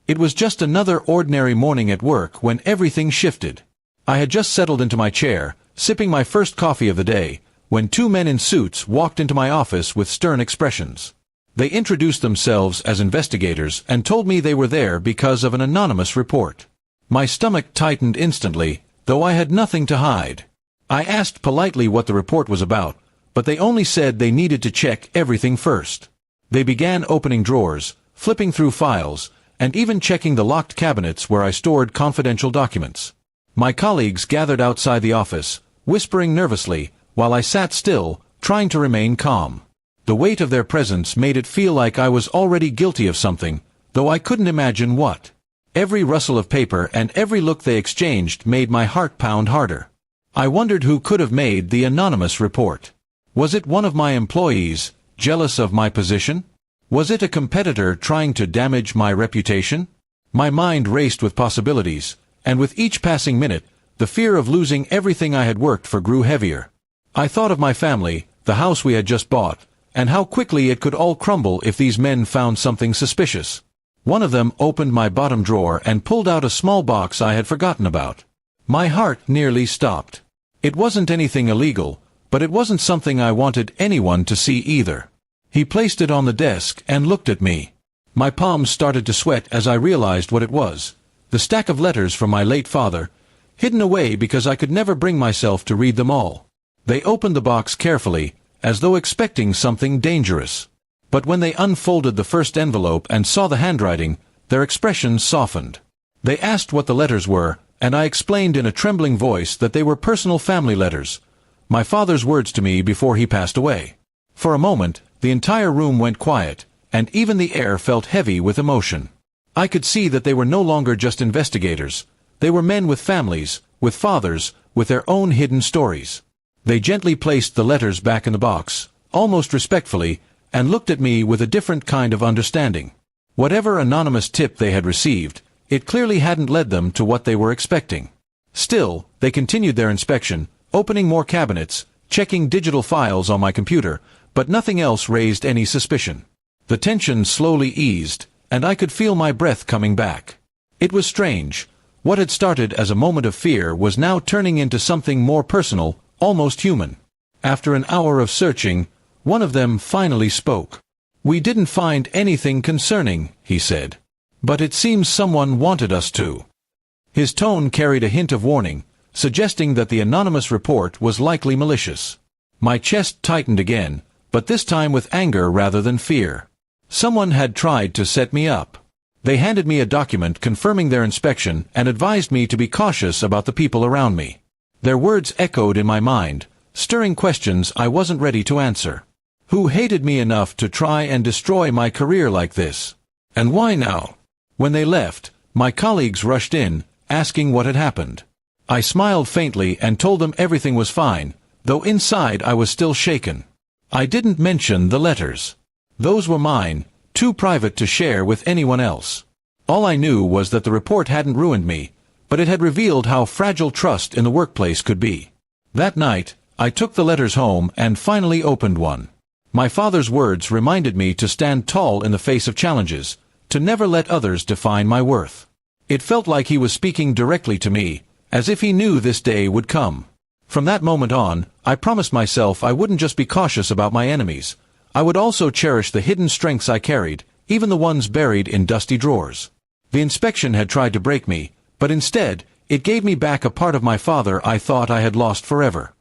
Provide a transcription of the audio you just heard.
It was just another ordinary morning at work when everything shifted. I had just settled into my chair, sipping my first coffee of the day, when two men in suits walked into my office with stern expressions. They introduced themselves as investigators and told me they were there because of an anonymous report. My stomach tightened instantly, though I had nothing to hide. I asked politely what the report was about, but they only said they needed to check everything first. They began opening drawers, flipping through files, and even checking the locked cabinets where I stored confidential documents. My colleagues gathered outside the office, whispering nervously, while I sat still, trying to remain calm. The weight of their presence made it feel like I was already guilty of something, though I couldn't imagine what. Every rustle of paper and every look they exchanged made my heart pound harder. I wondered who could have made the anonymous report. Was it one of my employees, jealous of my position? Was it a competitor trying to damage my reputation? My mind raced with possibilities, and with each passing minute, the fear of losing everything I had worked for grew heavier. I thought of my family, the house we had just bought, and how quickly it could all crumble if these men found something suspicious. One of them opened my bottom drawer and pulled out a small box I had forgotten about. My heart nearly stopped. It wasn't anything illegal, but it wasn't something I wanted anyone to see either. He placed it on the desk and looked at me. My palms started to sweat as I realized what it was. The stack of letters from my late father, hidden away because I could never bring myself to read them all. They opened the box carefully, as though expecting something dangerous. But when they unfolded the first envelope and saw the handwriting, their expressions softened. They asked what the letters were, and I explained in a trembling voice that they were personal family letters, my father's words to me before he passed away. For a moment, the entire room went quiet, and even the air felt heavy with emotion. I could see that they were no longer just investigators. They were men with families, with fathers, with their own hidden stories. They gently placed the letters back in the box, almost respectfully, and looked at me with a different kind of understanding. Whatever anonymous tip they had received, it clearly hadn't led them to what they were expecting. Still, they continued their inspection, opening more cabinets, checking digital files on my computer, but nothing else raised any suspicion. The tension slowly eased, and I could feel my breath coming back. It was strange. What had started as a moment of fear was now turning into something more personal, almost human. After an hour of searching, one of them finally spoke. "We didn't find anything concerning," he said. "But it seems someone wanted us to." His tone carried a hint of warning, suggesting that the anonymous report was likely malicious. My chest tightened again, but this time with anger rather than fear. Someone had tried to set me up. They handed me a document confirming their inspection and advised me to be cautious about the people around me. Their words echoed in my mind, stirring questions I wasn't ready to answer. Who hated me enough to try and destroy my career like this? And why now? When they left, my colleagues rushed in, asking what had happened. I smiled faintly and told them everything was fine, though inside I was still shaken. I didn't mention the letters. Those were mine, too private to share with anyone else. All I knew was that the report hadn't ruined me, but it had revealed how fragile trust in the workplace could be. That night, I took the letters home and finally opened one. My father's words reminded me to stand tall in the face of challenges, to never let others define my worth. It felt like he was speaking directly to me, as if he knew this day would come. From that moment on, I promised myself I wouldn't just be cautious about my enemies. I would also cherish the hidden strengths I carried, even the ones buried in dusty drawers. The inspection had tried to break me, but instead, it gave me back a part of my father I thought I had lost forever.